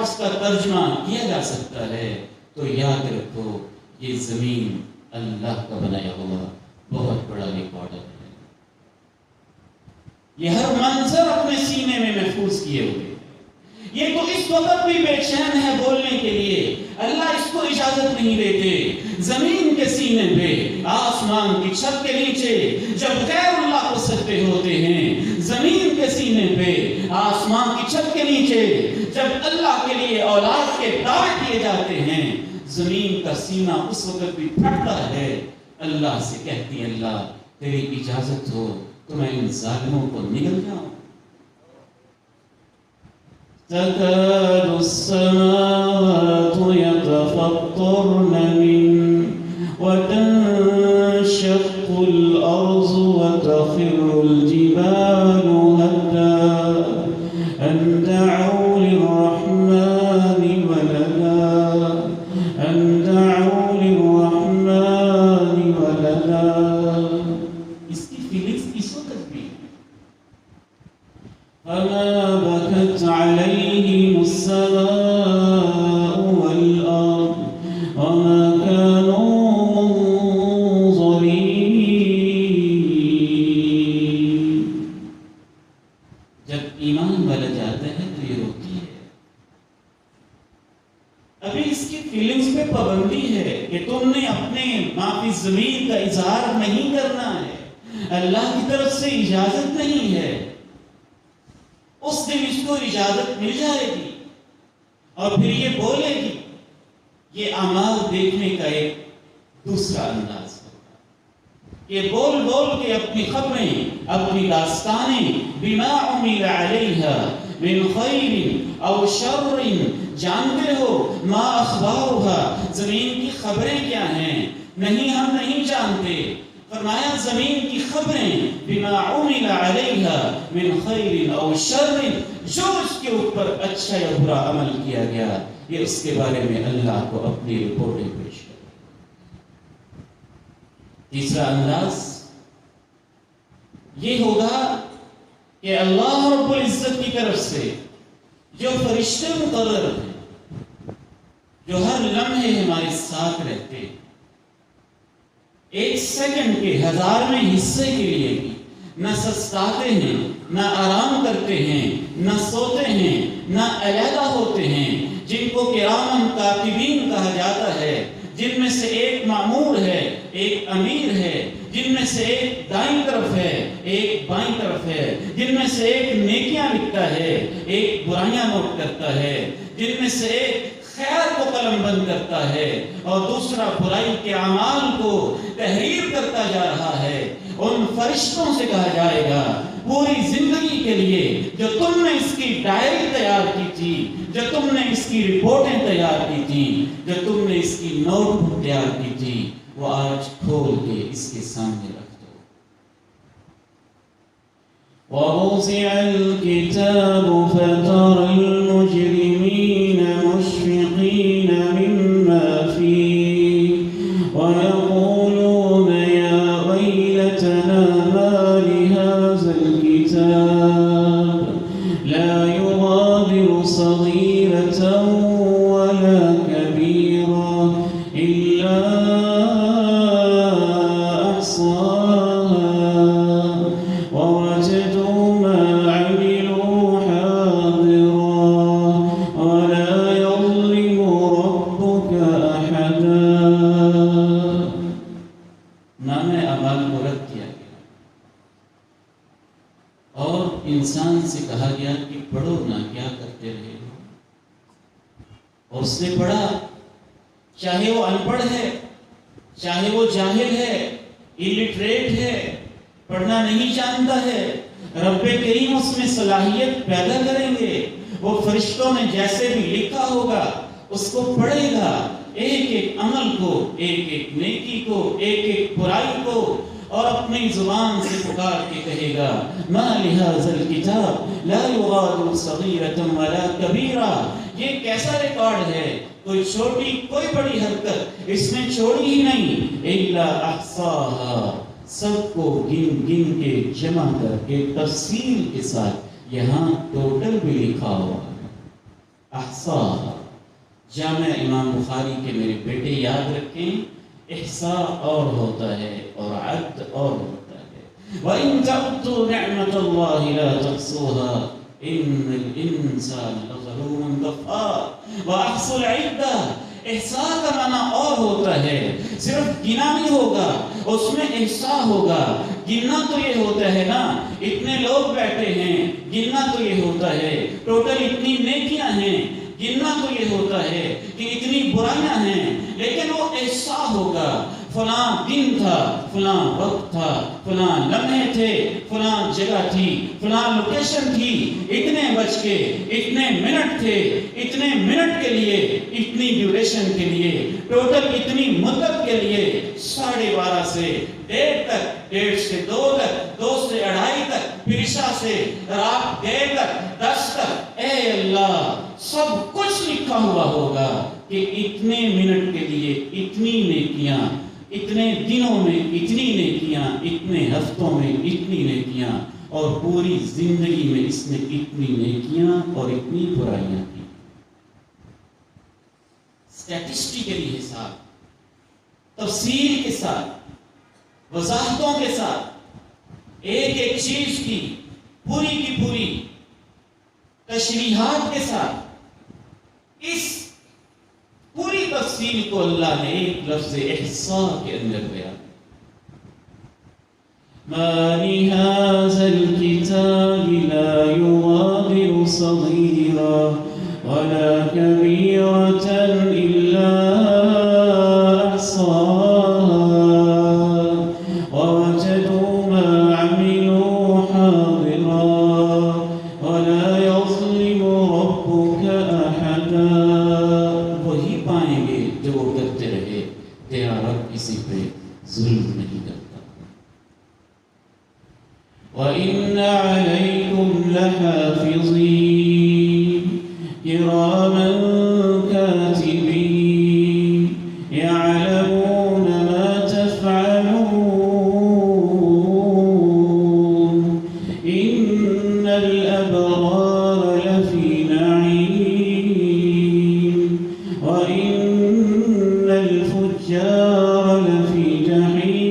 Records کا ترجمہ کیا جا سکتا ہے تو یاد رکھو یہ زمین اللہ کا بنایا ہوا بہت بڑا ریکارڈر ہے. یہ ہر منظر اپنے سینے میں محفوظ کیے ہوئے. یہ تو اس وقت بھی بے چین ہے بولنے کے لیے، اللہ اس کو اجازت نہیں دیتے. زمین کے سینے پہ، آسمان کی چھت کے نیچے جب غیر اللہ کو سجدے ہوتے ہیں، زمین کے سینے پہ، آسمان کی چھت کے نیچے جب اللہ کے لیے اولاد کے دعوے کیے جاتے ہیں، زمین کا سینہ اس وقت بھی پھٹتا ہے. اللہ سے کہتی ہے اللہ تیری اجازت ہو تو میں ان ظالموں کو نگل جاؤں. تكاد السماوات يتفطرن منه وتنشق الأرض وتخر الجبال هدا أن دعوا للرحمن ولدا أن دعوا للرحمن ولدا. اس کی فیلنگز اس وقت بھی فما بكت عليهم السماء والأرض وما كانوا منظرين. جب ایمان والا جاتا ہے تو یہ روتی ہے. ابھی اس کی فیلنگز پہ پابندی ہے کہ تم نے اپنے معافی زمین کا اظہار نہیں کرنا ہے، اللہ کی طرف سے اجازت نہیں ہے. اس دن اس کو اجازت مل جائے گی اور پھر یہ بولے گی. یہ اعمال دیکھنے کا ایک دوسرا انداز ہوگا. یہ بول بول کے اپنی خبریں، اپنی داستانیں بما عمل علیہا من خیر او شر، جانتے ہو ما اخبارها، زمین کی خبریں کیا ہیں؟ نہیں، ہم نہیں جانتے. فرمایا زمین کی خبریں بما عمل علیہا من خیر او شر، جو اس کے اوپر اچھا یا برا عمل کیا گیا یہ اس کے بارے میں اللہ کو اپنی رپورٹیں پیش کریں. تیسرا انداز یہ ہوگا کہ اللہ رب العزت کی طرف سے جو فرشتے مقرر ہیں، جو ہر لمحے ہمارے ساتھ رہتے ہیں، ایک سیکنڈ کے 1000ویں حصے کے لیے بھی نہ سستاتے ہیں، نہ آرام کرتے ہیں، نہ سوتے ہیں، نہ علیحدہ ہوتے ہیں، جن کو کرامن کاتبین کہا جاتا ہے، جن میں سے ایک مامور ہے، ایک امیر ہے، جن میں سے ایک دائیں طرف ہے، ایک بائیں طرف ہے، جن میں سے ایک نیکیاں لکھتا ہے، ایک برائیاں نوٹ کرتا ہے، جن میں سے ایک خیر کو قلم بند کرتا ہے اور دوسرا برائی کے اعمال کو تحریر کرتا جا رہا ہے. ان فرشتوں سے کہا جائے گا پوری زندگی کے لیے جو تم نے اس کی ڈائری تیار کی تھی، جو تم نے اس کی رپورٹیں تیار کی تھی، جو تم نے اس کی نوٹ بک تیار کی تھی، وہ آج کھول کے اس کے سامنے رکھ دو. وَوُضِعَ الْكِتَابُ فَتَرَى الْمُجْرِمِينَ مُشْفِقِينَ مِمَّا فِيهِ وَيَقُولُونَ يَا وَيْلَتَنَا مَا لِهَذَا الْكِتَابِ لَا يُغَادِرُ صَغِيرَةً وَلَا كَبِيرَةً إِلَّا انسان سے کہا گیا کہ پڑھو نہ، کیا کرتے رہے ہو. اور اس نے پڑھا، چاہے وہ ان پڑھ ہے، چاہے وہ جاہل ہے، الٹریٹ ہے، پڑھنا نہیں جانتا ہے، رب کریم اس میں صلاحیت پیدا کریں گے. وہ فرشتوں نے جیسے بھی لکھا ہوگا اس کو پڑھے گا، ایک ایک عمل کو، ایک ایک نیکی کو، ایک ایک برائی کو، اور اپنی زبان سے پکار کے کہے گا ما لہذا الکتاب لا یغادر صغیرۃ ولا کبیرہ. یہ کیسا ریکارڈ ہے، کوئی چھوٹی کوئی بڑی حرکت اس نے چھوڑی ہی نہیں، الا احصاها، سب کو گن گن کے جمع کر کے تفصیل کے ساتھ یہاں ٹوٹل بھی لکھا ہوا ہے. احصاها. جامع امام بخاری کے میرے بیٹے یاد رکھیں، احصاء اور ہوتا ہے اور عد اور ہوتا ہے. وَإِن تَعُدُّوا نِعْمَةَ اللَّهِ لَا تُحْصُوهَا إِنَّ الْإِنسَانَ لَظَلُومٌ كَفَّارٌ. وَأَحْصُوا الْعِدَّةَ، احصاء کا معنی اور ہوتا ہے، صرف گنا نہیں ہوگا، اس میں احصاء ہوگا. گننا تو یہ ہوتا ہے نا اتنے لوگ بیٹھے ہیں، گننا تو یہ ہوتا ہے ٹوٹل اتنی نیکیاں ہیں، گننا تو یہ ہوتا ہے کہ اتنی برائیاں ہیں، لیکن وہ احصاء ہوگا. فلاں دن تھا، فلاں وقت تھا، فلاں لمحے تھے، فلاں جگہ تھی، فلاں لوکیشن تھی، اتنے بج کے اتنے منٹ تھے، اتنے منٹ کے لیے اتنی ڈیوریشن کے لیے ٹوٹل اتنی مدت کے لیے 12:30 سے 1:30 تک، 1:30 سے 2 تک، 2 سے 2:30 تک، پھر عشاء سے رات 1:30 تک، 10 تک. اے اللہ، سب کچھ لکھا ہوا ہوگا کہ اتنے منٹ کے لیے اتنی نیکیاں، اتنے دنوں میں اتنی نیکیاں، اتنے ہفتوں میں اتنی نیکیاں، اور پوری زندگی میں اس نے اتنی نیکیاں اور اتنی برائیاں کی. اسٹیٹسٹیکلی حساب، تفصیل کے ساتھ، وضاحتوں کے ساتھ، ایک ایک چیز کی پوری تشریحات کے ساتھ، اس پوری تفصیل کو اللہ نے ایک لفظ احصاء کے اندر بیان. ما لهذا الكتاب لا يغادر صغيرا ولا كبيرة إلا أحصاها ووجدوا ما عملوا حاضرا ولا يظلم ربك أحدا. وہی پائیں گے جو وہ کرتے رہے، تیرا رب کسی پہ ظلم نہیں کرتا. وَإِنَّ عَلَيْكُمْ لَحَافِظِينَ كِرَامًا كَاتِبِينَ يَعْلَمُونَ مَا تَفْعَلُونَ إِنَّ الْأَبْرَارَ لَفِي نَعِيمٍ وَإِنَّ الْفُجَّارَ لَفِي جَحِيمٍ.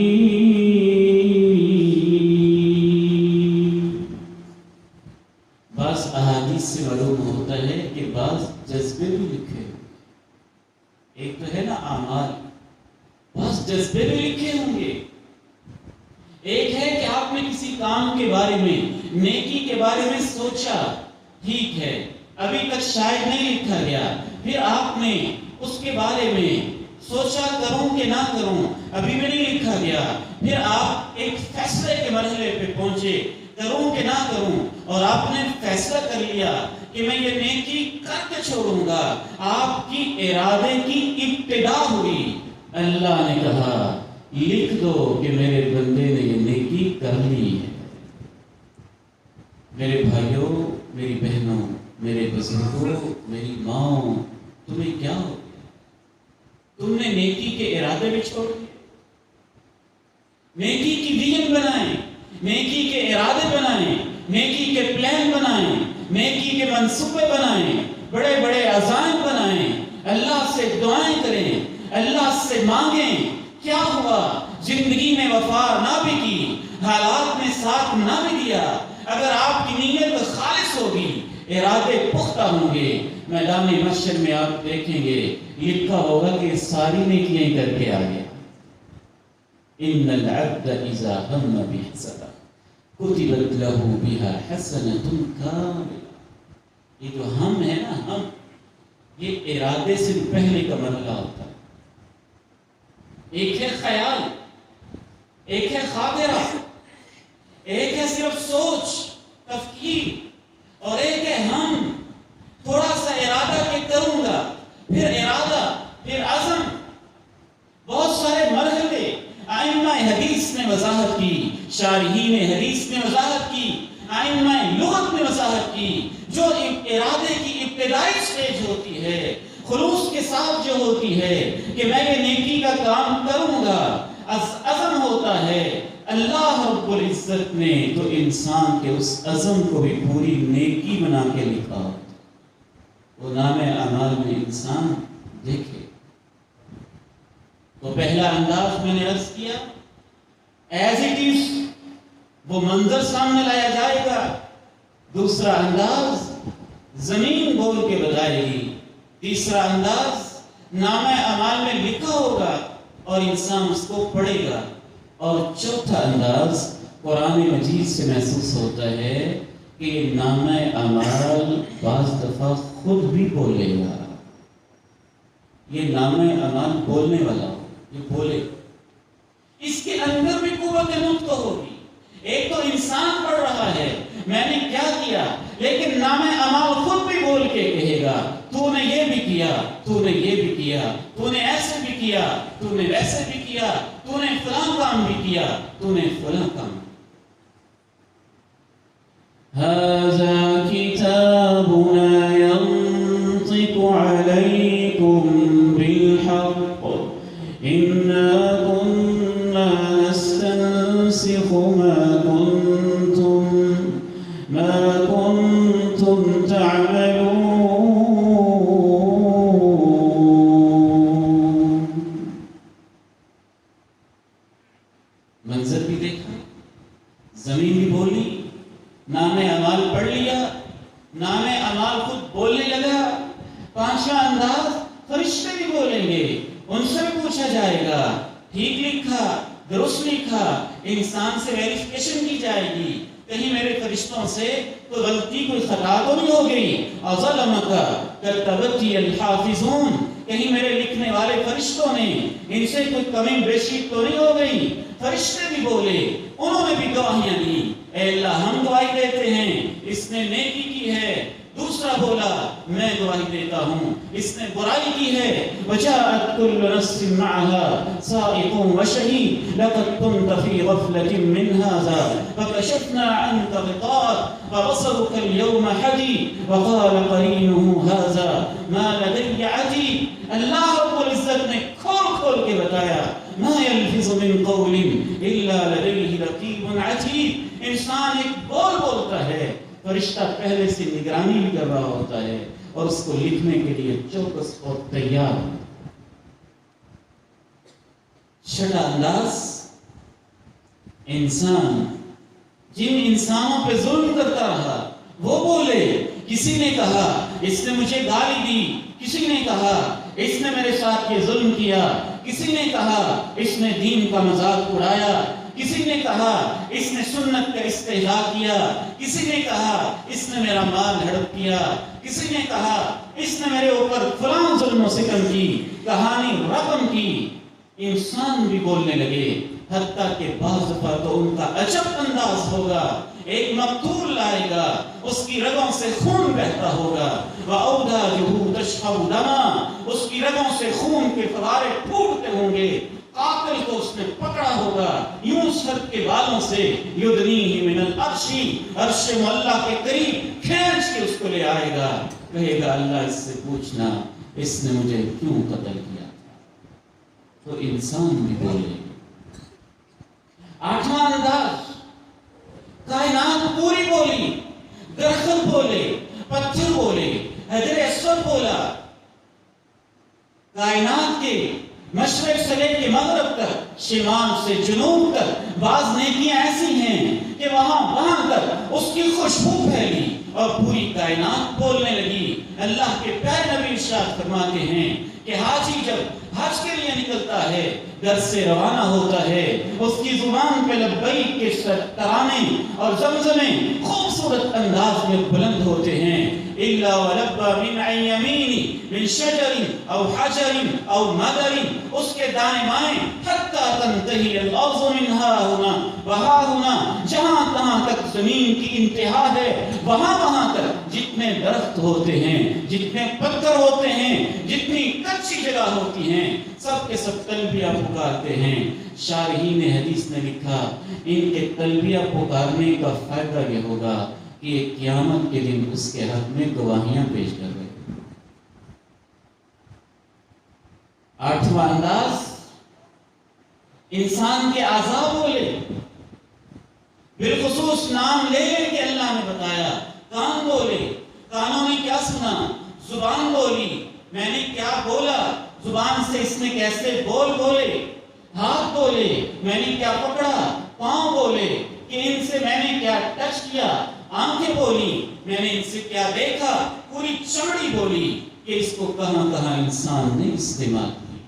بعض احادیث سے معلوم ہوتا ہے کہ بعض جذبے بھی لکھے، ایک تو ہے نا اعمال، بعض جذبے بھی لکھے ہوں گے. ایک ہے کہ آپ نے کسی کام کے بارے میں، نیکی کے بارے میں سوچا، ٹھیک ہے ابھی تک شاید نہیں لکھا گیا، پھر آپ نے اس کے بارے میں سوچا کروں کہ نہ کروں، ابھی بھی نہیں لکھا گیا، پھر آپ ایک فیصلے کے مرحلے پہ پہنچے، کروں کہ نہ کروں، اور آپ نے فیصلہ کر لیا کہ میں یہ نیکی کر کے چھوڑوں گا. آپ کی ارادے کی ابتدا ہوئی، اللہ نے کہا لکھ دو کہ میرے بندے نے یہ نیکی کر لی ہے. میرے بھائیوں، میری بہنوں، میرے بزرگوں، میری ماں، تمہیں کیا ہو گیا؟ تم نے نیکی کے ارادے بھی چھوڑ دیے. نیکی کی ویژن بنائیں، نیکی کے ارادے بنائیں، نیکی کے پلان بنائیں، نیکی کے منصوبے بنائیں، بڑے بڑے عزائم بنائیں، اللہ سے دعائیں کریں، اللہ سے مانگیں. کیا ہوا؟ زندگی میں وفا نہ بھی کی، حالات نے ساتھ نہ بھی دیا، اگر آپ کی نیت خالص ہوگی، ارادے پختہ ہوں گے، میدان محشر میں آپ دیکھیں گے لکھا ہوگا کہ ساری نیکیاں کر کے آ گیا. ان العبد اذا هم بحسنة كتبت له بها حسنة كاملة. یہ جو ہم ہے نا، ہم، یہ ارادے سے پہلے کا مرحلہ ہوتا ہے. ایک ہے خیال، ایک ہے خاطرہ، ایک ہے صرف سوچ تفکیر، اور ایک ہے ہم تھوڑا سا ارادہ کہ کروں گا، پھر ارادہ، پھر عزم. بہت سارے مرحلے ائمہ حدیث نے وضاحت کی، شارحین حدیث نے وضاحت کی، ائمہ لغت نے وضاحت کی. جو ارادے کی ابتدائی سٹیج ہوتی ہے، خلوص کے ساتھ جو ہوتی ہے کہ میں یہ نیکی کا کام کروں گا، عزم ہوتا ہے. اللہ رب العزت نے تو انسان کے اس عزم کو بھی پوری نیکی بنا کے لکھا. وہ نام اعمال میں انسان دیکھے۔ تو پہلا انداز میں نے عرض کیا، ایز اٹ از وہ منظر سامنے لایا جائے گا۔ دوسرا انداز زمین بول کے بتائے گی۔ تیسرا انداز نام اعمال میں لکھا ہوگا اور انسان اس کو پڑھے گا۔ اور چوتھا انداز قرآن مجید سے محسوس ہوتا ہے کہ نام اعمال بعض دفعہ خود بھی بولے گا۔ یہ نام اعمال بولنے والا ہو، یہ بولے، اس کے اندر بھی قوت نطق ہوگی۔ ایک تو انسان پڑھ رہا ہے میں نے کیا کیا، لیکن نام اعمال خود بھی بول کے کہے گا تو نے یہ بھی کیا، تو نے یہ بھی کیا، تو نے ایسے بھی کیا، تو نے ویسے بھی کیا، تو نے فلاں کام بھی کیا، تو نے فلاں کام۔ هذا كتابنا ينطق عليكم بالحق إنا كنا نستنسخ ما كنتم تعملون۔ منظر بھی دیکھا، زمین بھی بولی، نام اعمال پڑھ لیا، نام اعمال خود بولنے لگا۔ پانچواں انداز فرشتے بھی بولیں گے، ان سے بھی پوچھا جائے گا ٹھیک لکھا، درست لکھا، انسان سے ویریفیکیشن کی جائے گی، کہیں میرے فرشتوں سے کوئی غلطی کوئی خطا تو نہیں ہو گئی۔ اظلمک کتبتی الحافظون، کہیں میرے لکھنے والے فرشتوں نے ان سے کوئی کمی بیشی تو نہیں ہو گئی۔ فرشتے بھی بولے، انہوں نے بھی گواہیاں دی، اے اللہ ہم گواہی دیتے ہیں اس نے نیکی کی ہے۔ دوسرا بولا میں گواہی دیتا ہوں اس نے برائی کی ہے۔ وجاءت كل نفس معها سائق وشهيد لقد كنت في غفلة من هذا فكشفنا عنك غطاءك فبصرك اليوم حديد وقال قرينه هذا ما لدي عتيد۔ اللہ رب العزت نے کھول کھول کے بتایا ما يلفظ من قول الا لديه رقيب عتيد۔ انسان ایک بول بولتا ہے، فرشتہ پہلے سے نگرانی بھی کر رہا ہوتا ہے اور اس کو لکھنے کے لیے چوکس اور تیار۔ چھٹا انداز انسان جن انسانوں پہ ظلم کرتا رہا وہ بولے۔ کسی نے کہا اس نے مجھے گالی دی، کسی نے کہا اس نے میرے ساتھ یہ ظلم کیا، کسی نے کہا اس نے دین کا مذاق اڑایا، کسی نے کہا اس نے سنت کا استہزاء کیا، کسی نے کہا اس نے میرا مال ہڑپ کیا، کسی نے کہا اس نے میرے اوپر فلاں ظلم و ستم کی، کہانی رقم کی۔ انسان بھی بولنے لگے، حتیٰ کہ بعض دفعہ تو ان کا عجب انداز ہوگا۔ ایک مقتول لائے گا، اس کی رگوں سے خون بہتا ہوگا، وَأَوْدَاجُهُ تَشْخَبُ دَمًا، اس کی رگوں سے خون کے فوارے پھوٹتے ہوں گے۔ قاتل کو اس نے پکڑا ہوگا، یوں سر کے بالوں سے یدنیہ من العرش، عرش معلیٰ کے قریب کھینچ کے اس کو لے آئے گا، کہے گا اللہ اس سے پوچھنا اس نے مجھے کیوں قتل کیا۔ تو انسان بھی بولے۔ آٹھواں انداز کائنات پوری بولی، درخت بولے، پتھر بولے، حجر اسود بولا۔ کائنات کے مشرق سے لے کے مغرب تک، شمال سے جنوب تک بعض نیکیاں ایسی ہیں کہ وہاں تک اس کی خوشبو پھیلی اور پوری کائنات بولنے لگی۔ اللہ کے پیارے نبی ارشاد فرماتے ہیں کہ حاجی جب حج کے لیے نکلتا ہے، گھر سے روانہ ہوتا ہے، اس کی زبان پہ لبیک کے ترانے اور زمزمیں خوبصورت انداز میں بلند ہوتے ہیں۔ الا ولبى من عن يمين من شجر او حجر او مدر، اس کے دائیں بائیں حتى تنتهي الارض من ها هنا وها هنا، جہاں تہاں تک زمین کی انتہا ہے وہاں تک جتنے درخت ہوتے ہیں، جتنے پتھر ہوتے ہیں، جتنی کچی جگہ ہوتی ہیں، سب کے سب تلبیہ پکارتے ہیں۔ شارحین حدیث نے لکھا ان کے تلبیہ پکارنے کا فائدہ یہ ہوگا کہ قیامت کے دن اس کے حق میں گواہیاں پیش کر رہے۔ آٹھواں انداز انسان کے اعضاء بولے، بالخصوص نام لے لے کے اللہ نے بتایا۔ کان بولے، کانوں نے کیا سنا، زبان بولی، میں نے کیا بولا، زبان سے اس نے کیسے بولے، ہاتھ بولے، میں نے کیا پکڑا، پاؤں بولے کہ ان سے میں نے کیا ٹچ کیا، آنکھیں بولی میں نے ان سے کیا دیکھا، پوری چمڑی بولی کہ اس کو کہاں کہاں انسان نے استعمال کیا۔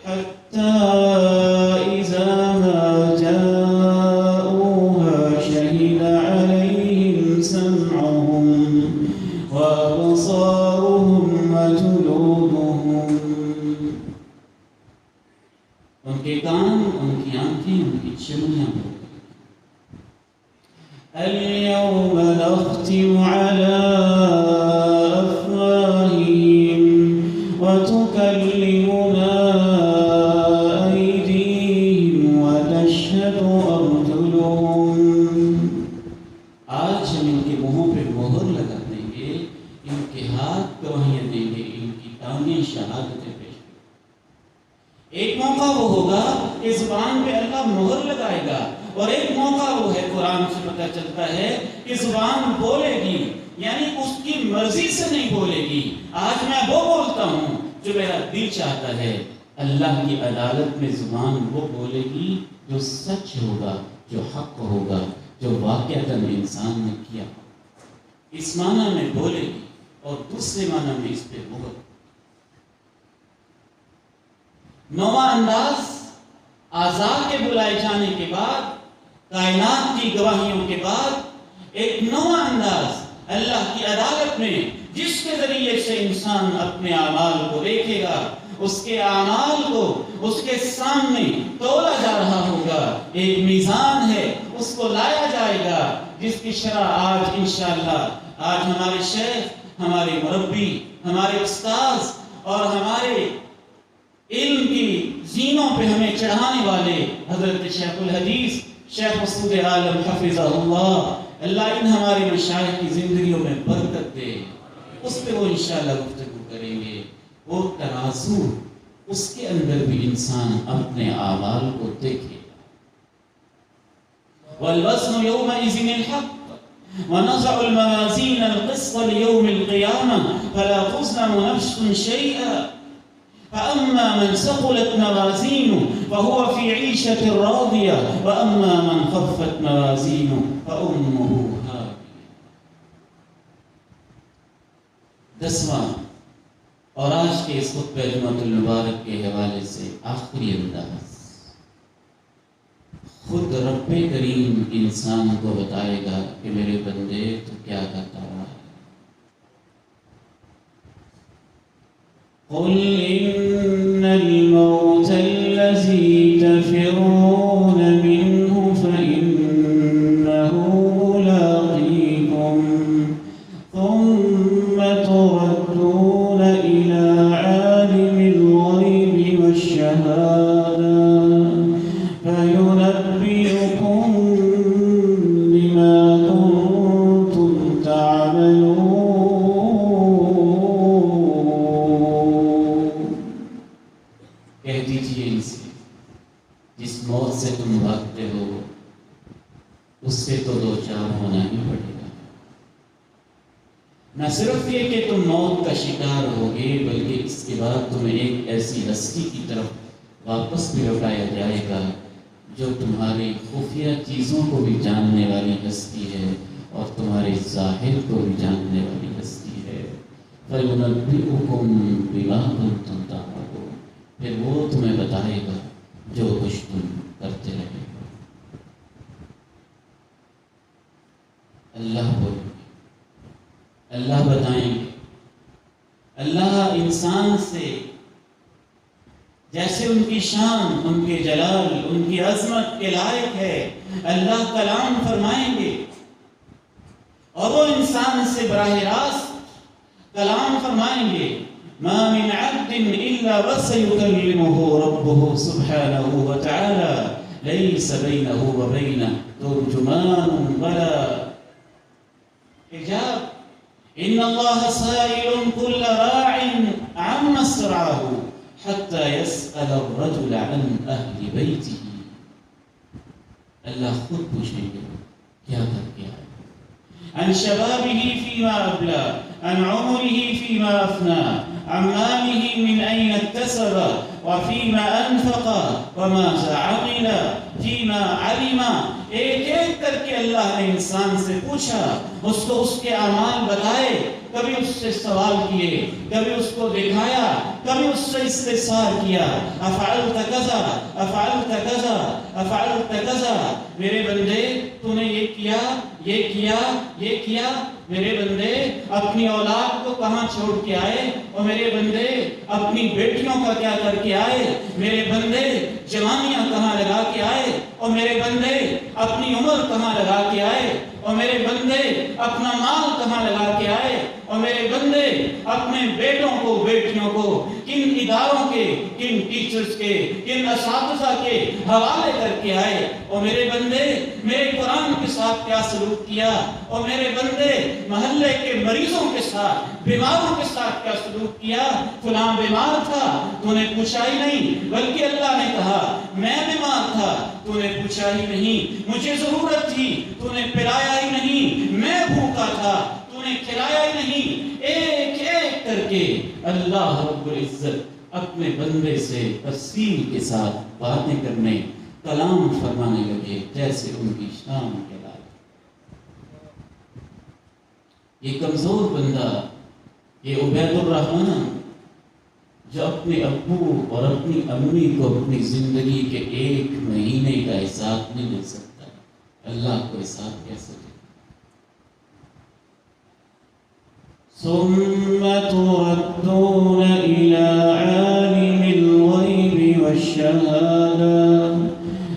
حتی اذا ما جاؤوها شہد علیہم سمعهم وابصارهم وجلودهم، ان کے کان، ان کی آنکھیں، ان کی چمڑیاں ہو گئی۔ اليوم نختم على أفواههم وتكلمنا أيديهم وتشهد أرجلهم، آج ہم ان کے منہوں پہ مہر لگا دیں گے، ان کے ہاتھ گواہیاں دیں گے، ان کی ٹانگیں شہادتیں پیش کریں گے۔ ایک موقع وہ ہوگا کہ زبان پہ اللہ مہر لگائے گا، اور ایک موقع وہ ہے، قرآن سے پتہ چلتا ہے کہ زبان بولے گی، یعنی اس کی مرضی سے نہیں بولے گی۔ آج میں وہ بولتا ہوں جو میرا دل چاہتا ہے، اللہ کی عدالت میں زبان وہ بولے گی جو سچ ہوگا، جو حق ہوگا، جو واقعتاً انسان نے کیا۔ اس معنی میں بولے گی، اور دوسرے معنی میں اس پہ مہر۔ نواں انداز، اعضاء کے بلائے جانے کے بعد، کائنات کی گواہیوں کے بعد، ایک نواں انداز اللہ کی عدالت میں، جس کے ذریعے سے انسان اپنے اعمال کو دیکھے گا، اس کے اعمال کو اس کے سامنے تولا جا رہا ہوگا۔ ایک میزان ہے، اس کو لایا جائے گا، جس کی شرح آج انشاءاللہ آج ہمارے شیخ، ہمارے مربی، ہمارے استاذ اور ہمارے علم کی زینوں پہ ہمیں چڑھانے والے حضرت شیخ الحدیث شیخ مسعود عالم حفظہ اللہ، اللہ ان ہمارے مشائخ کی زندگیوں میں برکت دے، اس پہ وہ انشاءاللہ گفتگو کریں گے۔ وہ ترازو، اس کے اندر بھی انسان اپنے اعمال کو دیکھے۔ والوزن يومئذ الحق ونضع الموازين القسط ليوم القيامة فلا تظلم نفس شيئا فأما من ثقلت موازينه فهو في عيشة راضية وأما من خفت موازينه فأمه هاوية۔ 10واں اور آج کے اس خطبہ جمعۃ المبارک کے حوالے سے آخری انداز، خود رب کریم انسان کو بتائے گا کہ میرے بندے تو کیا کرتا رہا ہے۔ قل إن الموت الذي تفرون منه فإنه ملاقيكم ثم تردون إلى عالم الغيب والشهادة فينبئكم بما كنتم تعملون۔ کہہ دیجئے ان سے، جس موت سے تم بھاگتے ہو اس سے تو دو چار ہونا ہی پڑے گا۔ نہ صرف یہ کہ تم موت کا شکار ہوگے، بلکہ اس کے بعد تمہیں ایک ایسی ہستی کی طرف واپس بھی لوٹایا جائے گا جو تمہاری خفیہ چیزوں کو بھی جاننے والی ہستی ہے اور تمہارے ظاہر کو بھی جاننے والی ہستی ہے۔ فَيُنَبِّئُكُم بِمَا كُنتُمْ تَعْمَلُونَ، پھر وہ تمہیں بتائے گا جو کچھ تم کرتے رہے ہو۔ اللہ بولیں گے، اللہ بتائیں گے، اللہ انسان سے جیسے ان کی شان، ان کے جلال، ان کی عظمت کے لائق ہے، اللہ کلام فرمائیں گے، اور وہ انسان سے براہ راست کلام فرمائیں گے۔ ما من عبد إلا وسيكلمه ربه سبحانه وتعالى ليس بينه وبينه ترجمان ولا حجاب إن الله سائل كل راع عما استرعاه حتى يسأل الرجل عن أهل بيته۔ اللہ خود پوچھیں گے کیا کر کے آئے، عن شبابه فيما أبلى، عن عمره فيما أفنى عن ماله من أين اكتسب وفيما أنفق وماذا عمل فيما علم. ایک ایک کر کے اللہ نے انسان سے پوچھا، اس کو اس کے اعمال بتائے، کبھی اس سے سوال کیے، کبھی اس کو دکھایا، کبھی اس سے استفسار کیا، افعلت کذا افعلت کذا افعلت کذا. میرے بندے تو نے یہ کیا یہ کیا یہ کیا. میرے بندے اپنی اولاد کو کہاں چھوڑ کے آئے، اور میرے بندے اپنی بیٹیوں کا کیا کر کے آئے، میرے بندے جوانیاں کہاں لگا کے آئے، اور میرے بندے اپنی عمر کہاں لگا کے آئے، اور میرے بندے اپنا مال کہاں لگا کے آئے، اور میرے بندے اپنے بیٹوں کو بیٹیوں کو کن اداروں کے، کن ٹیچرز کے، کن اساتذہ کے حوالے کر کے آئے، اور میرے بندے میرے قرآن کے ساتھ کیا سلوک کیا، اور میرے بندے محلے کے مریضوں کے ساتھ، بیماروں کے ساتھ کیا سلوک کیا. فلاں بیمار تھا تو نے پوچھا ہی نہیں، بلکہ اللہ نے کہا میں بیمار تھا تو نے پوچھا ہی نہیں، مجھے ضرورت تھی تو نے پلایا ہی نہیں، میں بھوکا تھا تو نے کھلایا ہی نہیں. ایک ایک کر کے اللہ رب العزت اپنے بندے سے تفصیل کے ساتھ باتیں کرنے، کلام فرمانے لگے جیسے ان کی شان کے لائق. یہ کمزور بندہ، یہ عبید الرحمن جو اپنے ابو اور اپنی امی کو اپنی زندگی کے 1 مہینے کا حساب نہیں دے سکتا، اللہ کو حساب کیسے دے؟ ثم تردون إلى عالم الغيب والشهادة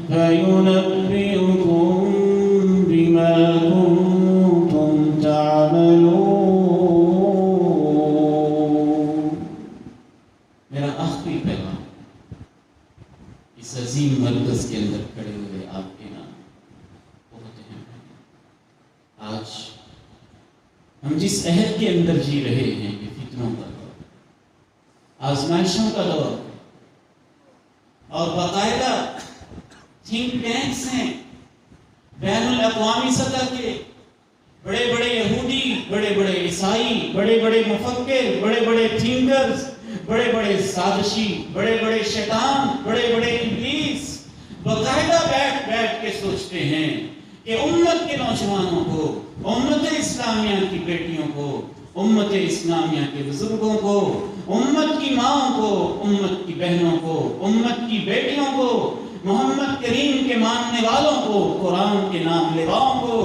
فينبئكم بما كنتم تعملون. میرا آخری پیغام اس عظیم مرکز کے اندر کھڑے ہوئے آپ کے نام بہت اہم ہے. آج ہم جس عہد کے اندر جی رہے ہیں یہ فتنوں کا دور، آزمائشوں کا دور، اور باقاعدہ تھنک ٹینکس ہیں بین الاقوامی سطح کے، بڑے بڑے یہودی، بڑے بڑے عیسائی، بڑے بڑے مفکر، بڑے بڑے تھنکرز، بڑے بڑے سازشی، بڑے بڑے شیطان، بڑے بڑے ابلیس باقاعدہ بیٹھ کے سوچتے ہیں کہ امت کے نوجوانوں کو، امت اسلامیہ کی بیٹیوں کو، امت اسلامیہ کے بزرگوں کو، امت کی ماں کو، امت کی بہنوں کو، امت کی بیٹیوں کو، محمد کریم کے ماننے والوں کو، قرآن کے نام لیواؤں کو،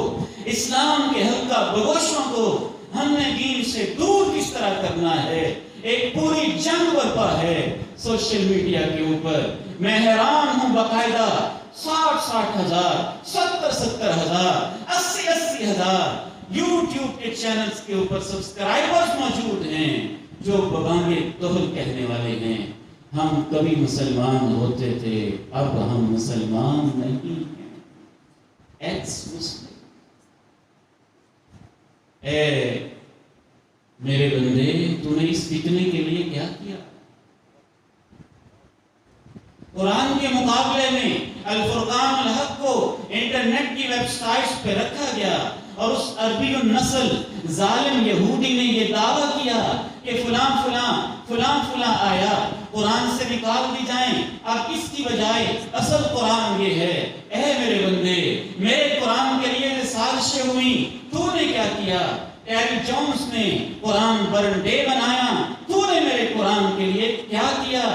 اسلام کے حلقہ بگوشوں کو ہم نے دین سے دور کس طرح کرنا ہے. ایک پوری جنگ برپا ہے سوشل میڈیا کے اوپر. میں حیران ہوں، باقاعدہ 60 ہزار، 70 ہزار، 80 ہزار یوٹیوب کے چینلز کے اوپر سبسکرائبرز موجود ہیں جو ببانگے توہل کہنے والے ہیں ہم کبھی مسلمان ہوتے تھے، اب ہم مسلمان نہیں ہیں. ایکس مسلم. اے میرے بندے، تو نے اس فتنے کے لیے کیا کیا؟ قرآن کے مقابلے میں الفرقان الحق کو انٹرنیٹ کی ویب سائٹس پہ رکھا گیا، اور اس عربی النسل ظالم یہودی نے یہ دعویٰ کیا کہ فلاں فلاں فلاں فلاں آیا قرآن سے نکال دی جائیں. اب اس کی بجائے اصل قرآن یہ ہے. اے میرے بندے، میرے قرآن کے لیے سازشیں ہوئی، تو نے کیا کیا؟ ایری جونز نے قرآن برن ڈے بنایا، تو نے میرے قرآن کے لیے کیا کیا؟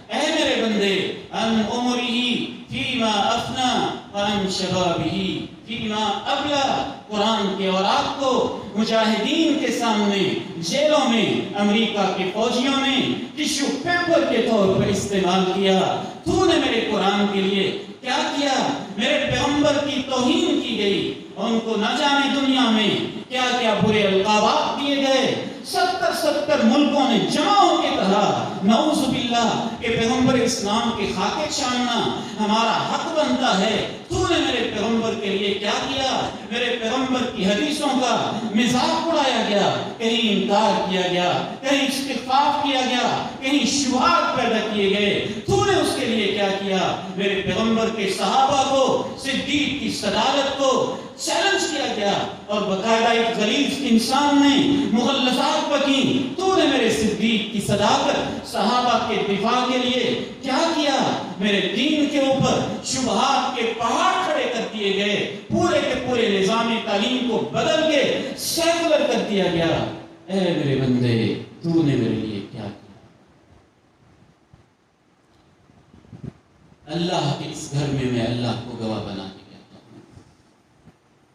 اے میرے بندے، ان عمری فیما افنا وان شبابی فیما ابلا. قرآن کے اوراق کو مجاہدین کے سامنے جیلوں میں، امریکہ کے فوجیوں نے ٹشو پیپر کے طور پر استعمال کیا. تو نے میرے قرآن کے لیے کیا کیا؟ میرے پیغمبر کی توہین کی گئی، ان کو نہ جانے دنیا میں کیا کیا برے القابات دیے گئے. 70 ملکوں نے جمع ہو کے کہا نعوذ باللہ کہ پیغمبر اسلام کے خاکے چھاننا ہمارا حق بنتا ہے. تو نے میرے پیغمبر کے لیے کیا کیا؟ میرے پیغمبر کی حدیثوں کا مذاق اڑایا گیا، کہیں انکار کیا گیا، کہیں استخفاف کیا گیا، کہیں شبہات پیدا کیے گئے. تو نے اس کے لیے کیا کیا؟ میرے پیغمبر کے صحابہ کو، صدیق کی صدارت کو چیلنج کیا گیا اور باقاعدہ ایک غلیظ انسان نے مغلظات پکیں، تو نے میرے صدیق کی صداقت، صحابہ کے دفاع کے لیے کیا کیا؟ میرے دین کے اوپر شبہات کے پہاڑ کھڑے کر دیے گئے، پورے کے پورے نظام تعلیم کو بدل کے سیکولر کر دیا گیا۔ اے میرے بندے، تو نے میرے لیے کیا کیا؟ اللہ کے اس گھر میں اللہ کو گواہ بنا کے کہتا ہوں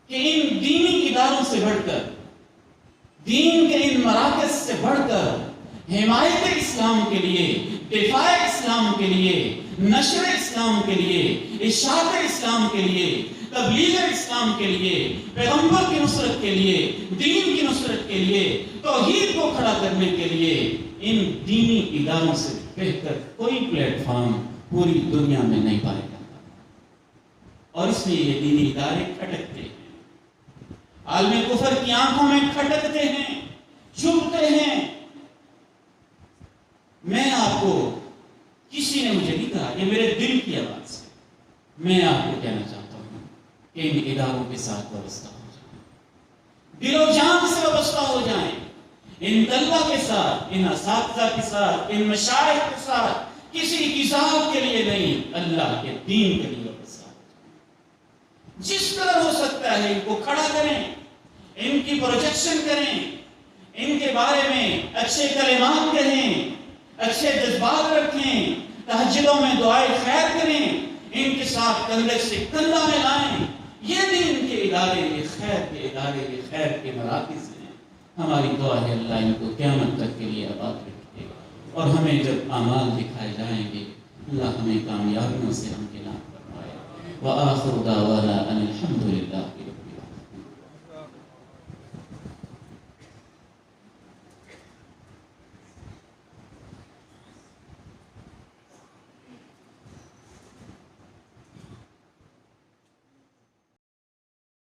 کہ ان دینی اداروں سے بڑھ کر، دین کے ان مراکز سے بڑھ کر، حمایت اسلام کے لیے، دفاع اسلام کے لیے، نشر اسلام کے لیے، اشاعت اسلام کے لیے، تبلیغ اسلام کے لیے، پیغمبر کی نصرت کے لیے، دین کی نصرت کے لیے، توحید کو کھڑا کرنے کے لیے، ان دینی اداروں سے بہتر کوئی پلیٹ فارم پوری دنیا میں نہیں پایا جاتا۔ اور اس لیے یہ دینی ادارے کھٹکتے ہیں، عالم کفر کی آنکھوں میں کھٹکتے ہیں، چبھتے ہیں۔ میں آپ کو، کسی نے مجھے نہیں کہا، یہ میرے دل کی آواز ہے، میں آپ کو کہنا چاہتا ہوں کہ ان اداروں کے ساتھ وابستہ ہو جائیں، دل و جان سے وابستہ ہو جائیں، ان طلبہ کے ساتھ، ان اساتذہ کے ساتھ، ان مشائخ کے ساتھ، کسی کی ذات کے لیے نہیں، اللہ کے دین کے لیے وابستہ ہو جائیں۔ جس طرح ہو سکتا ہے ان کو کھڑا کریں، ان کی پروجیکشن کریں، ان کے بارے میں اچھے کلمات کہیں، اچھے جذبات رکھیں، تہجدوں میں دعائے خیر کریں، ان کے ساتھ کندھے سے کندھا ملائیں۔ یہ دین کے ادارے، یہ خیر کے ادارے، یہ خیر کے مراکز ہیں۔ ہماری دعا ہے اللہ ان کو قیامت تک کے لیے آباد رکھے، اور ہمیں جب اعمال دکھائے جائیں گے، اللہ ہمیں کامیابیوں سے ہم کے نام فرمائے۔ وآخر دعوانا ان الحمد للہ